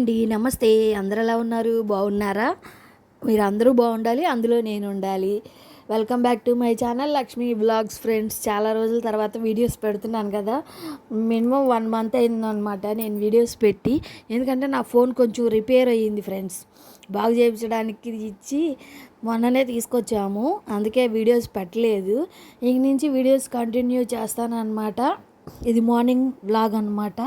అండి, నమస్తే. అందరూ ఎలా ఉన్నారు? బాగున్నారా? మీరు అందరూ బాగుండాలి, అందులో నేను ఉండాలి. Welcome back to my channel Lakshmi vlogs friends. చాలా రోజుల తర్వాత వీడియోస్ పెడుతున్నాను కదా. మినిమం 1 మంత్ అయిందనమాట నేను వీడియోస్ పెట్టి. ఎందుకంటే నా ఫోన్ కొంచెం రిపేర్ అయ్యింది ఫ్రెండ్స్. బాగు చేయించడానికి ఇచ్చి మొన్ననే తీసుకొచ్చాము, అందుకే వీడియోస్ పెట్టలేదు. ఇంక నుంచి వీడియోస్ కంటిన్యూ చేస్తాను అనమాట. ఇది మార్నింగ్ వ్లాగ్ అనమాట.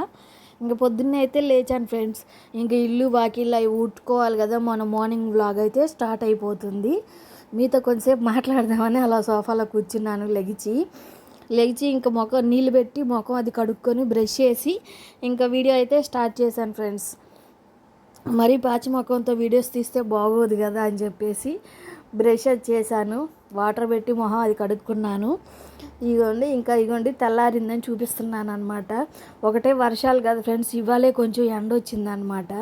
ఇంక పొద్దున్నే అయితే లేచాను ఫ్రెండ్స్. ఇంక ఇల్లు వాకిళ్ళు అవి ఊడ్చుకోవాలి కదా. మన మార్నింగ్ వ్లాగ్ అయితే స్టార్ట్ అయిపోతుంది. మీతో కొంచెంసేపు మాట్లాడదామని అలా సోఫాలో కూర్చున్నాను. లెగిచి ఇంకా ముఖం నీళ్ళు పెట్టి ముఖం అది కడుక్కొని బ్రష్ చేసి ఇంకా వీడియో అయితే స్టార్ట్ చేశాను ఫ్రెండ్స్. మరీ పాచి ముఖంతో వీడియోస్ తీస్తే బాగోదు కదా అని చెప్పేసి బ్రష్ చేశాను, వాటర్ పెట్టి మొహం అది కడుక్కున్నాను. ఇగోండి తెల్లారిందని చూపిస్తున్నాను అనమాట. ఒకటే వర్షాలు కదా ఫ్రెండ్స్, ఇవాళే కొంచెం ఎండ వచ్చిందనమాట.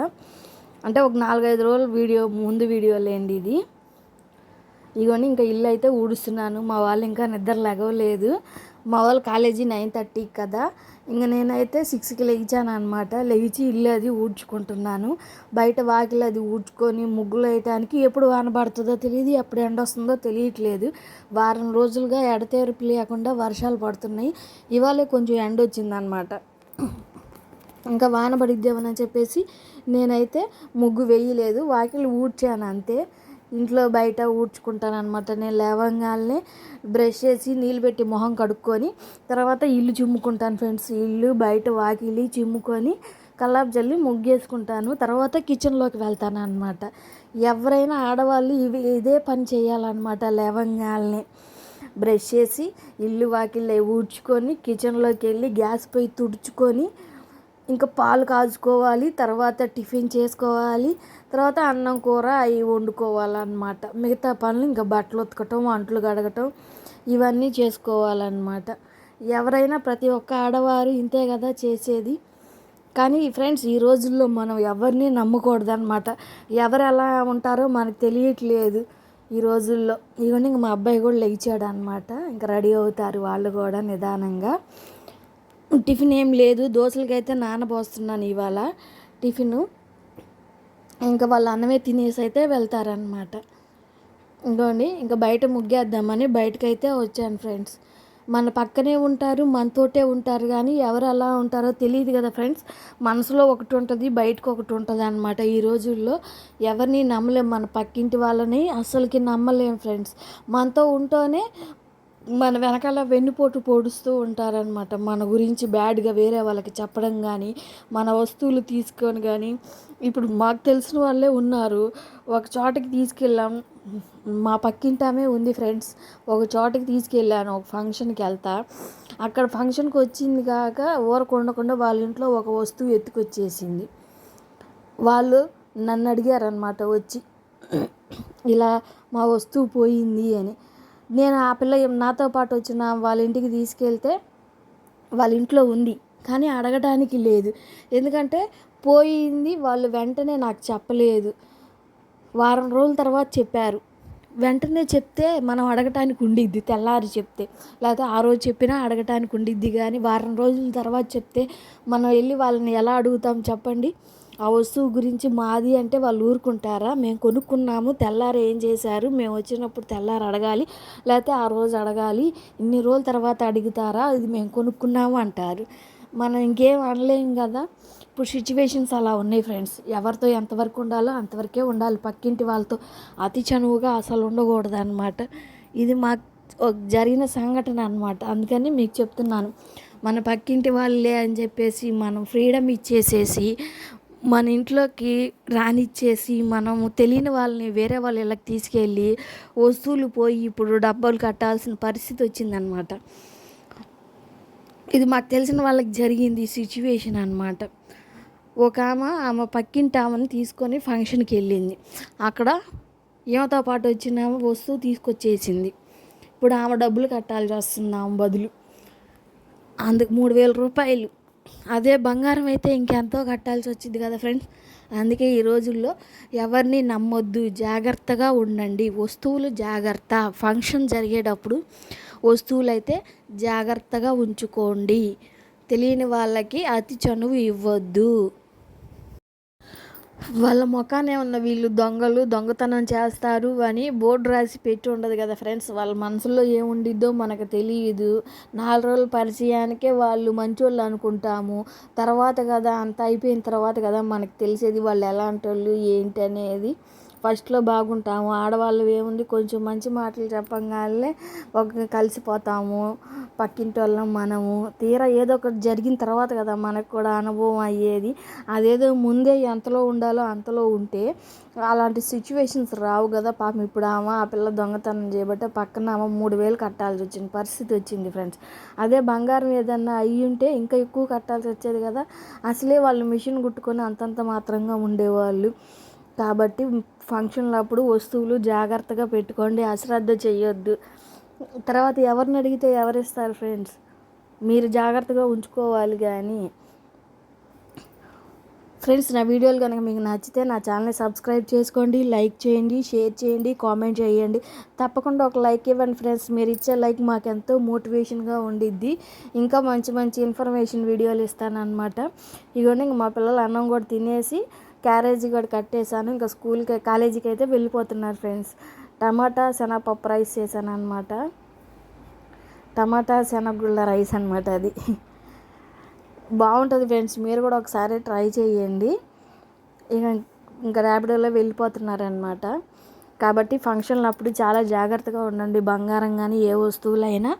అంటే ఒక 4-5 రోజులు ముందు వీడియో లేండి ఇది. ఇగోండి ఇంకా ఇల్లు అయితే ఊడుస్తున్నాను. మా వాళ్ళు ఇంకా నిద్ర లేగలేదు. మా వాళ్ళు కాలేజీ 9:30 కదా. ఇంక నేనైతే 6కి లెగిచాను అనమాట. లెగిచి ఇల్లు అది ఊడ్చుకుంటున్నాను. బయట వాకిలు అది ఊడ్చుకొని ముగ్గులు వేయటానికి ఎప్పుడు వాన పడుతుందో తెలియదు, ఎప్పుడు ఎండ వస్తుందో తెలియట్లేదు. వారం రోజులుగా ఎడతెరిపి లేకుండా వర్షాలు పడుతున్నాయి. ఇవాళే కొంచెం ఎండ వచ్చిందనమాట. ఇంకా వాన పడిద్దామని చెప్పేసి నేనైతే ముగ్గు వేయలేదు, వాకిలు ఊడ్చాను అంతే. ఇంట్లో బయట ఊడ్చుకుంటాను అనమాట. నేను లేవగానే బ్రష్ చేసి నీళ్ళు పెట్టి మొహం కడుక్కొని తర్వాత ఇల్లు చిమ్ముకుంటాను ఫ్రెండ్స్. ఇల్లు బయట వాకిలి చిమ్ముకొని కల్లాపు జల్లి ముగ్గేసుకుంటాను. తర్వాత కిచెన్లోకి వెళ్తాను అనమాట. ఎవరైనా ఆడవాళ్ళు ఇదే పని చేయాలన్నమాట. లేవగానే బ్రష్ చేసి ఇల్లు వాకిలి ఊడ్చుకొని కిచెన్లోకి వెళ్ళి గ్యాస్ పొయ్యి తుడుచుకొని ఇంకా పాలు కాచుకోవాలి, తర్వాత టిఫిన్ చేసుకోవాలి, తర్వాత అన్నం కూర అవి వండుకోవాలన్నమాట. మిగతా పనులు ఇంకా బట్టలు ఉతకటం, అంట్లు కడగటం ఇవన్నీ చేసుకోవాలన్నమాట. ఎవరైనా ప్రతి ఒక్క ఆడవారు ఇంతే కదా చేసేది. కానీ ఫ్రెండ్స్ ఈ రోజుల్లో మనం ఎవరిని నమ్మకూడదన్నమాట. ఎవరు ఎలా ఉంటారో మనకు తెలియట్లేదు ఈ రోజుల్లో. ఇవన్నీ ఇంక మా అబ్బాయి కూడా లెగిచాడు అనమాట. ఇంకా రెడీ అవుతారు వాళ్ళు కూడా నిదానంగా. టిఫిన్ ఏం లేదు, దోశలకైతే నానబోస్తున్నాను ఇవాళ టిఫిను. ఇంకా వాళ్ళు అన్నమే తినేసి అయితే వెళ్తారనమాట. ఇంకోండి ఇంకా బయట ముగ్గేద్దామని బయటకైతే వచ్చాను ఫ్రెండ్స్. మన పక్కనే ఉంటారు, మనతోటే ఉంటారు, కానీ ఎవరు ఎలా ఉంటారో తెలియదు కదా ఫ్రెండ్స్. మనసులో ఒకటి ఉంటుంది, బయటకు ఒకటి ఉంటుంది అనమాట. ఈ రోజుల్లో ఎవరిని నమ్మలేం, మన పక్కింటి వాళ్ళని అస్సలకి నమ్మలేం ఫ్రెండ్స్. మనతో ఉంటూనే మన వెనకాల వెన్నుపోటు పొడుస్తూ ఉంటారనమాట. మన గురించి బ్యాడ్గా వేరే వాళ్ళకి చెప్పడం కానీ, మన వస్తువులు తీసుకొని కానీ. ఇప్పుడు మాకు తెలిసిన వాళ్ళే ఉన్నారు. ఒక చోటకి తీసుకెళ్ళాం, మా పక్కింటామే ఉంది ఫ్రెండ్స్. ఒక చోటకి తీసుకెళ్ళాను, ఒక ఫంక్షన్కి వెళ్తా. అక్కడ ఫంక్షన్కి వచ్చింది కాక ఊరకుండకుండా వాళ్ళ ఇంట్లో ఒక వస్తువు ఎత్తుకొచ్చేసింది. వాళ్ళు నన్ను అడిగారనమాట వచ్చి, ఇలా మా వస్తువు పోయింది అని. నేను ఆ పిల్ల నాతో పాటు వచ్చిన వాళ్ళ ఇంటికి తీసుకెళ్తే వాళ్ళ ఇంట్లో ఉంది, కానీ అడగడానికి లేదు. ఎందుకంటే పోయింది, వాళ్ళు వెంటనే నాకు చెప్పలేదు. వారం రోజుల తర్వాత చెప్పారు. వెంటనే చెప్తే మనం అడగటానికి ఉండిద్ది, తెల్లారి చెప్తే. లేకపోతే ఆ రోజు చెప్పినా అడగటానికి ఉండిద్ది. కానీ వారం రోజుల తర్వాత చెప్తే మనం వెళ్ళి వాళ్ళని ఎలా అడుగుతాం చెప్పండి. ఆ వస్తువు గురించి మాది అంటే వాళ్ళు ఊరుకుంటారా? మేము కొనుక్కున్నాము, తెల్లారి ఏం చేశారు, మేము వచ్చినప్పుడు తెల్లారి అడగాలి, లేకపోతే ఆ రోజు అడగాలి, ఇన్ని రోజుల తర్వాత అడుగుతారా, ఇది మేము కొనుక్కున్నాము అంటారు. మనం ఇంకేం అనలేం కదా. ఇప్పుడు సిచ్యువేషన్స్ అలా ఉన్నాయి ఫ్రెండ్స్. ఎవరితో ఎంతవరకు ఉండాలో అంతవరకే ఉండాలి. పక్కింటి వాళ్ళతో అతి చనువుగా అసలు ఉండకూడదు అనమాట. ఇది మాకు జరిగిన సంఘటన అనమాట. అందుకని మీకు చెప్తున్నాను. మన పక్కింటి వాళ్ళే అని చెప్పేసి మనం ఫ్రీడమ్ ఇచ్చేసేసి మన ఇంట్లోకి రానిచ్చేసి మనము తెలియని వాళ్ళని వేరే వాళ్ళ ఇళ్ళకి తీసుకెళ్ళి వస్తువులు పోయి ఇప్పుడు డబ్బులు కట్టాల్సిన పరిస్థితి వచ్చిందనమాట. ఇది మాకు తెలిసిన వాళ్ళకి జరిగింది సిచ్యువేషన్ అనమాట. ఒక ఆమె పక్కింటి ఆమెను తీసుకొని ఫంక్షన్కి వెళ్ళింది. అక్కడ ఈమెతో పాటు వచ్చిన వస్తువు తీసుకొచ్చేసింది. ఇప్పుడు ఆమె డబ్బులు కట్టాల్సి వస్తుంది ఆమె బదులు. అందుకు 3,000 రూపాయలు. అదే బంగారం అయితే ఇంకెంతో కట్టాల్సి వచ్చింది కదా ఫ్రెండ్స్. అందుకే ఈ రోజుల్లో ఎవరిని నమ్మొద్దు, జాగ్రత్తగా ఉండండి. వస్తువులు జాగ్రత్త. ఫంక్షన్ జరిగేటప్పుడు వస్తువులు అయితే జాగ్రత్తగా ఉంచుకోండి. తెలియని వాళ్ళకి అతి చనువు ఇవ్వద్దు. వాళ్ళ మొఖాన ఏమన్నా వీళ్ళు దొంగలు దొంగతనం చేస్తారు అని బోర్డు రాసి పెట్టి ఉండదు కదా ఫ్రెండ్స్. వాళ్ళ మనసులో ఏముండిద్దో మనకు తెలియదు. 4 రోజుల పరిచయానికే వాళ్ళు మంచోళ్ళు అనుకుంటాము. తర్వాత కదా అంత అయిపోయిన తర్వాత కదా మనకు తెలిసేది వాళ్ళు ఎలాంటి వాళ్ళు ఏంటి అనేది. ఫస్ట్లో బాగుంటాము. ఆడవాళ్ళు ఏముంది కొంచెం మంచి మాటలు చెప్పగానే ఒక కలిసిపోతాము పక్కింటి వాళ్ళం మనము. తీరా ఏదో ఒకటి జరిగిన తర్వాత కదా మనకు కూడా అనుభవం అయ్యేది. అదేదో ముందే ఎంతలో ఉండాలో అంతలో ఉంటే అలాంటి సిచ్యువేషన్స్ రావు కదా. పాపం ఇప్పుడు ఆ పిల్ల దొంగతనం చేయబట్టే పక్కన 3,000 కట్టాల్సి వచ్చిన పరిస్థితి వచ్చింది ఫ్రెండ్స్. అదే బంగారం ఏదన్నా అయ్యి ఉంటే ఇంకా ఎక్కువ కట్టాల్సి వచ్చేది కదా. అసలే వాళ్ళు మిషన్ కుట్టుకొని అంతంత మాత్రంగా ఉండేవాళ్ళు. కాబట్టి ఫంక్షన్లప్పుడు వస్తువులు జాగ్రత్తగా పెట్టుకోండి, అశ్రద్ధ చేయొద్దు. తర్వాత ఎవరిని అడిగితే ఎవరిస్తారు ఫ్రెండ్స్. మీరు జాగ్రత్తగా ఉంచుకోవాలి. కానీ ఫ్రెండ్స్, నా వీడియోలు కనుక మీకు నచ్చితే నా ఛానల్ని సబ్స్క్రైబ్ చేసుకోండి, లైక్ చేయండి, షేర్ చేయండి, కామెంట్ చేయండి. తప్పకుండా ఒక లైక్ ఇవ్వండి ఫ్రెండ్స్. మీరు ఇచ్చే లైక్ మాకు ఎంతో మోటివేషన్గా ఉండిద్ది. ఇంకా మంచి మంచి ఇన్ఫర్మేషన్ వీడియోలు ఇస్తానన్నమాట. ఇదిగోండి ఇంక మా పిల్లలు అన్నం కూడా తినేసి క్యారేజీ కూడా కట్టేశాను. ఇంకా కాలేజీకి అయితే వెళ్ళిపోతున్నారు ఫ్రెండ్స్. టమాటా శనగపప్పు రైస్ చేశాను అనమాట. టమాటా శనగగుళ్ళ రైస్ అనమాట అది. బాగుంటుంది ఫ్రెండ్స్, మీరు కూడా ఒకసారి ట్రై చేయండి. ఇంకా ర్యాపిడోలో వెళ్ళిపోతున్నారనమాట. కాబట్టి ఫంక్షన్లు అప్పుడు చాలా జాగ్రత్తగా ఉండండి. బంగారం కానీ ఏ వస్తువులైనా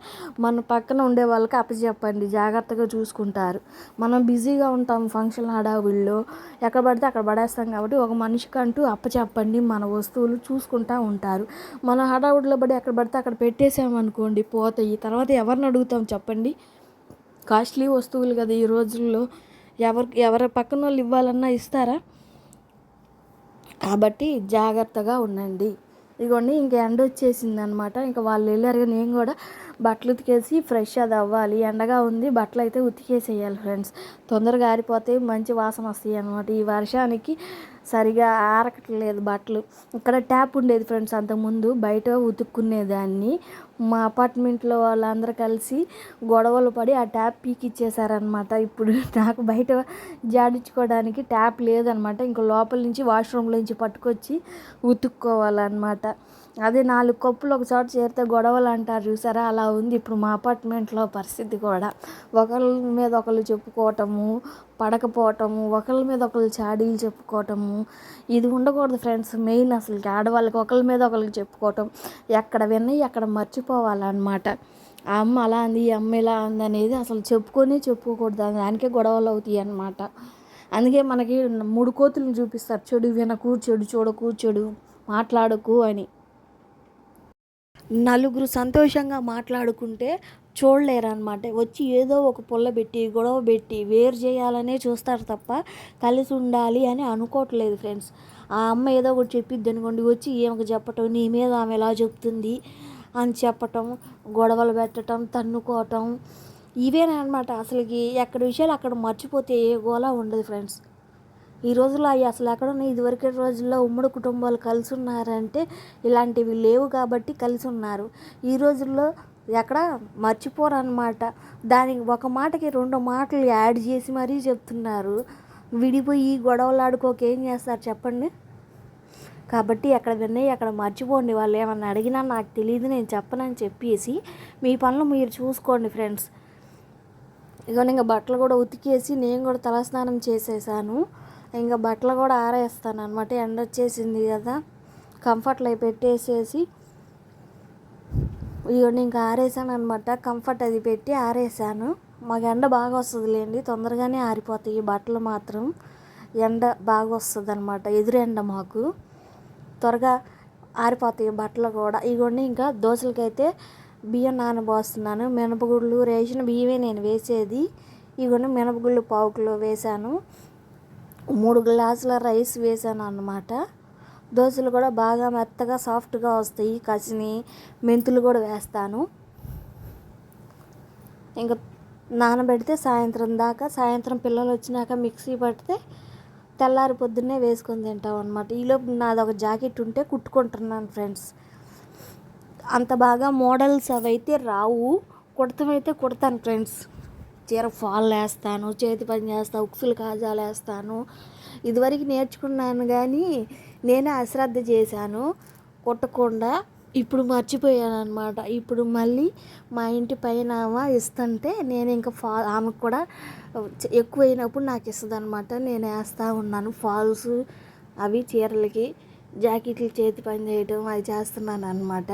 మన పక్కన ఉండే వాళ్ళకి అప్పచెప్పండి, జాగ్రత్తగా చూసుకుంటారు. మనం బిజీగా ఉంటాం ఫంక్షన్ హడావుల్లో, ఎక్కడ పడితే అక్కడ పడేస్తాం. కాబట్టి ఒక మనిషికి అంటూ అప్పచెప్పండి, మన వస్తువులు చూసుకుంటూ ఉంటారు. మన హడావుడిలో పడి ఎక్కడ పడితే అక్కడ పెట్టేసామనుకోండి పోతాయి. తర్వాత ఎవరిని అడుగుతాం చెప్పండి. కాస్ట్లీ వస్తువులు కదా ఈ రోజుల్లో, ఎవరి పక్కన వాళ్ళు ఇవ్వాలన్నా ఇస్తారా? కాబట్టి జాగ్రత్తగా ఉండండి. ఇదిగోండి ఇంక ఎండ వచ్చేసింది అనమాట. ఇంకా వాళ్ళు వెళ్ళారు. నేను కూడా బట్టలు ఉతికేసి ఫ్రెష్ అది అవ్వాలి. ఎండగా ఉంది, బట్టలు అయితే ఉతికేసేయాలి ఫ్రెండ్స్. తొందరగా ఆరిపోతాయి, మంచి వాసన వస్తాయి అనమాట. ఈ వర్షానికి సరిగా ఆరకట్లేదు బట్టలు. ఇక్కడ ట్యాప్ ఉండేది ఫ్రెండ్స్, అంతకుముందు బయట ఉతుక్కునేదాన్ని. మా అపార్ట్మెంట్లో వాళ్ళందరూ కలిసి గొడవలు పడి ఆ ట్యాప్ పీకిచ్చేసారనమాట. ఇప్పుడు నాకు బయట జాడించుకోవడానికి ట్యాప్ లేదనమాట. ఇంకా లోపల నుంచి వాష్రూమ్లో నుంచి పట్టుకొచ్చి ఉతుక్కోవాలన్నమాట. అదే 4 కప్పులు ఒక చోట చేరితే గొడవలు అంటారు చూసారా, అలా ఉంది ఇప్పుడు మా అపార్ట్మెంట్లో పరిస్థితి కూడా. ఒకళ్ళ మీద ఒకళ్ళు చెప్పుకోవటము, పడకపోవటము, ఒకళ్ళ మీద ఒకళ్ళు చాడీలు చెప్పుకోవటము, ఇది ఉండకూడదు ఫ్రెండ్స్. మెయిన్ అసలు ఆడవాళ్ళకి ఒకళ్ళ మీద ఒకళ్ళకి చెప్పుకోవటం, ఎక్కడ విన్నవి అక్కడ మర్చిపోవాలన్నమాట. ఆ అమ్మ అలా అంది, ఈ అమ్మ ఇలా అంది అనేది అసలు చెప్పుకోకూడదు. దానికే గొడవలు అవుతాయి అన్నమాట. అందుకే మనకి 3 కోతులను చూపిస్తారు, చెడు వినకు, చెడు చూడకు, చెడు మాట్లాడకు అని. నలుగురు సంతోషంగా మాట్లాడుకుంటే చూడలేరన్నమాట. వచ్చి ఏదో ఒక పుల్ల పెట్టి గొడవ పెట్టి వేరు చేయాలనే చూస్తారు తప్ప కలిసి ఉండాలి అని అనుకోవట్లేదు ఫ్రెండ్స్. ఆ అమ్మ ఏదో ఒకటి చెప్పిద్ది అనుకోండి, వచ్చి ఏమకు చెప్పటం, నీ మీద ఆమె ఎలా చెప్తుంది అని చెప్పటం, గొడవలు పెట్టడం, తన్నుకోవటం, ఇవేనమాట. అసలుకి ఎక్కడ విషయాలు అక్కడ మర్చిపోతే ఏ గోలా ఉండదు ఫ్రెండ్స్. ఈ రోజుల్లో అవి అసలు ఎక్కడున్నాయి? ఇదివరకటి రోజుల్లో ఉమ్మడి కుటుంబాలు కలిసి ఉన్నారంటే ఇలాంటివి లేవు కాబట్టి కలిసి ఉన్నారు. ఈ రోజుల్లో ఎక్కడ మర్చిపోరన్నమాట. దానికి ఒక మాటకి 2 మాటలు యాడ్ చేసి మరీ చెప్తున్నారు. విడిపోయి గొడవలు ఆడుకోక ఏం చేస్తారు చెప్పండి. కాబట్టి ఎక్కడ విన్నాయి అక్కడ మర్చిపోండి. వాళ్ళు ఏమన్నా అడిగినా నాకు తెలియదు, నేను చెప్పనని చెప్పేసి మీ పనులు మీరు చూసుకోండి ఫ్రెండ్స్. ఇదిగోండి ఇంకా బట్టలు కూడా ఉతికేసి నేను కూడా తలస్నానం చేసేసాను. ఇంకా బట్టలు కూడా ఆరేస్తాను అనమాట. ఎండ వచ్చేసింది కదా, కంఫర్ట్లు అవి పెట్టేసేసి ఇవన్నీ ఇంకా ఆరేసాను అనమాట. కంఫర్ట్ అది పెట్టి ఆరేసాను. మాకు ఎండ బాగా వస్తుందిలేండి, తొందరగానే ఆరిపోతాయి బట్టలు మాత్రం. ఎండ బాగా వస్తుంది అనమాట, ఎదురు ఎండ మాకు, త్వరగా ఆరిపోతాయి బట్టలు కూడా. ఇవన్నీ ఇంకా దోశలకైతే బియ్యం నానబోస్తున్నాను. మినపగుళ్ళు రేషన్ బియ్యమే నేను వేసేది. ఇవన్నీ మినపగుళ్ళు 1/4 కిలో వేసాను. 3 గ్లాసుల రైస్ వేసాను అన్నమాట. దోశలు కూడా బాగా మెత్తగా సాఫ్ట్గా వస్తాయి. కసిని మెంతులు కూడా వేస్తాను. ఇంకా నానబెడితే సాయంత్రం దాకా, సాయంత్రం పిల్లలు వచ్చినాక మిక్సీ పడితే తెల్లారి పొద్దున్నే వేసుకొని తింటాం అనమాట. ఈలోపు నాది ఒక జాకెట్ ఉంటే కుట్టుకుంటున్నాను ఫ్రెండ్స్. అంత బాగా మోడల్స్ అవైతే రావు, కుడతమైతే కుడతాను ఫ్రెండ్స్. చీర ఫాల్ వేస్తాను, చేతి పని చేస్తాను, ఉక్సులు కాజాలు వేస్తాను, ఇదివరకు నేర్చుకున్నాను కానీ నేనే అశ్రద్ధ చేశాను కుట్టకుండా. ఇప్పుడు మర్చిపోయాను అనమాట. ఇప్పుడు మళ్ళీ మా ఇంటి పైన ఇస్తుంటే నేను ఇంకా ఆమెకు కూడా ఎక్కువైనప్పుడు నాకు ఇస్తుంది అనమాట. నేను వేస్తూ ఉన్నాను ఫాల్స్ అవి చీరలకి, జాకెట్లు చేతి పని చేయటం అవి చేస్తున్నాను అనమాట.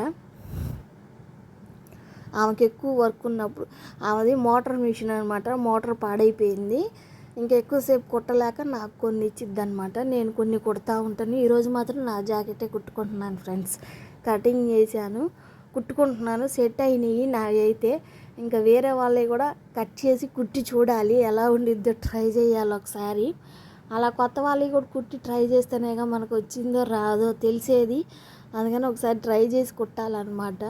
ఆమెకి ఎక్కువ వర్క్ ఉన్నప్పుడు, ఆమెది మోటార్ మిషన్ అనమాట, మోటార్ పాడైపోయింది. ఇంకా ఎక్కువసేపు కుట్టలేక నాకు కొన్ని ఇచ్చిద్ది అనమాట. నేను కొన్ని కుడతా ఉంటాను. ఈరోజు మాత్రం నా జాకెటే కుట్టుకుంటున్నాను ఫ్రెండ్స్. కటింగ్ చేశాను, కుట్టుకుంటున్నాను. సెట్ అయినాయి నావి అయితే. ఇంకా వేరే వాళ్ళవి కూడా కట్ చేసి కుట్టి చూడాలి ఎలా ఉండిద్దో, ట్రై చేయాలి ఒకసారి. అలా కొత్త వాళ్ళవి కూడా కుట్టి ట్రై చేస్తేనేగా మనకు వచ్చిందో రాదో తెలిసేది. అందుకని ఒకసారి ట్రై చేసి కుట్టాలన్నమాట.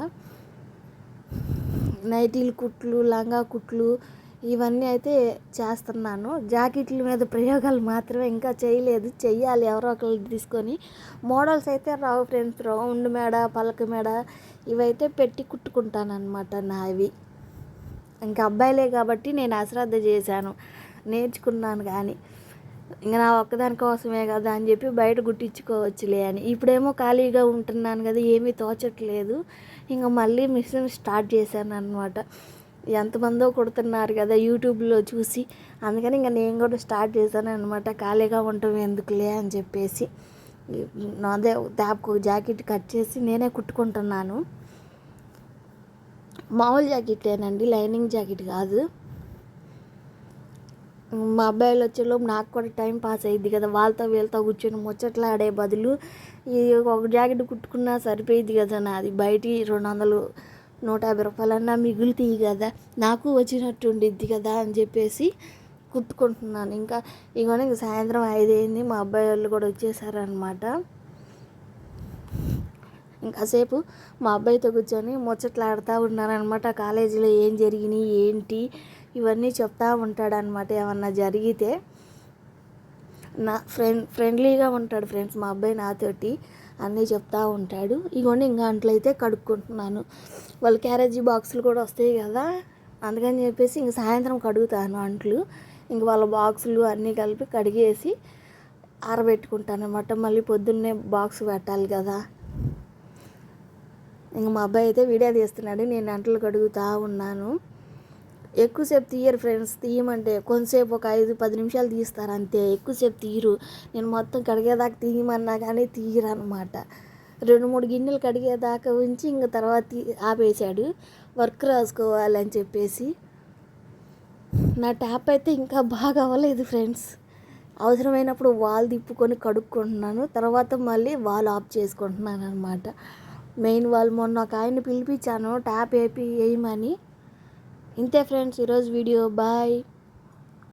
నైటీలు కుట్లు, లంగా కుట్లు ఇవన్నీ అయితే చేస్తున్నాను. జాకెట్ల మీద ప్రయోగాలు మాత్రమే ఇంకా చేయలేదు, చెయ్యాలి ఎవరో ఒకరు తీసుకొని. మోడల్స్ అయితే రావు ఫ్రెండ్స్. రౌండ్ మేడ, పలక మేడ ఇవైతే పెట్టి కుట్టుకుంటాను అనమాట నావి. ఇంకా అబ్బాయిలే కాబట్టి నేను అశ్రద్ధ చేశాను, నేర్చుకున్నాను. కానీ ఇంకా నా ఒక్కదాని కోసమే కదా అని చెప్పి బయట కుట్టించుకోవచ్చులే అని. ఇప్పుడేమో ఖాళీగా ఉంటున్నాను కదా, ఏమీ తోచట్లేదు. ఇంకా మళ్ళీ మిషన్ స్టార్ట్ చేశాను అనమాట. ఎంతమందో కుడుతున్నారు కదా యూట్యూబ్లో చూసి, అందుకని ఇంకా నేను కూడా స్టార్ట్ చేశాను అనమాట. ఖాళీగా ఉండటం ఎందుకులే అని చెప్పేసి నాదే ట్యాప్కు జాకెట్ కట్ చేసి నేనే కుట్టుకుంటున్నాను. మామూలు జాకెట్లేనండి, లైనింగ్ జాకెట్ కాదు. మా అబ్బాయిలు వచ్చేలోపు నాకు కూడా టైం పాస్ అయ్యిద్ది కదా, వాళ్ళతో వీళ్ళతో కూర్చొని ముచ్చట్లు ఆడే బదులు ఈ ఒక జాకెట్ కుట్టుకున్నా సరిపోయిద్ది కదా. నాది బయట 200 150 రూపాయలన్నా మిగులుతాయి కదా, నాకు వచ్చినట్టు ఉండిద్ది కదా అని చెప్పేసి కుట్టుకుంటున్నాను. ఇంకా ఇంక సాయంత్రం 5 అయింది, మా అబ్బాయి వాళ్ళు కూడా వచ్చేసారనమాట. ఇంకాసేపు మా అబ్బాయితో కూర్చొని ముచ్చట్లాడుతూ ఉన్నారనమాట. కాలేజీలో ఏం జరిగినాయి ఏంటి ఇవన్నీ చెప్తూ ఉంటాడనమాట. ఏమన్నా జరిగితే నా ఫ్రెండ్లీగా ఉంటాడు ఫ్రెండ్స్ మా అబ్బాయి నాతోటి, అన్నీ చెప్తూ ఉంటాడు. ఇగోండి ఇంకా అంట్లయితే కడుక్కుంటున్నాను. వాళ్ళు క్యారేజీ బాక్సులు కూడా వస్తాయి కదా, అందుకని చెప్పేసి ఇంక సాయంత్రం కడుగుతాను అంట్లు. ఇంక వాళ్ళ బాక్సులు అన్నీ కలిపి కడిగేసి ఆరబెట్టుకుంటాను అనమాట. మళ్ళీ పొద్దున్నే బాక్స్ పెట్టాలి కదా. ఇంక మా అబ్బాయి అయితే వీడియో తీస్తున్నాడు, నేను అంట్లు కడుగుతూ ఉన్నాను. ఎక్కువసేపు తీయరు ఫ్రెండ్స్. తీయమంటే కొంతసేపు ఒక 5-10 నిమిషాలు తీస్తారు అంతే, ఎక్కువసేపు తీయరు. నేను మొత్తం కడిగేదాకా తీయమన్నా కానీ తీయరు అనమాట. 2-3 గిన్నెలు కడిగేదాకా ఉంచి ఇంక తర్వాత ఆపేశాడు, వర్క్ రాసుకోవాలని చెప్పేసి. నా ట్యాప్ అయితే ఇంకా బాగా అవ్వలేదు ఫ్రెండ్స్. అవసరమైనప్పుడు వాల్ తిప్పుకొని కడుక్కుంటున్నాను, తర్వాత మళ్ళీ వాల్ ఆఫ్ చేసుకుంటున్నాను అనమాట. మెయిన్ వాల్ మొన్న ఒక ఆయన్ని పిలిపించాను ట్యాప్ వేయమని. ఇంతే ఫ్రెండ్స్ ఈరోజు వీడియో. బాయ్.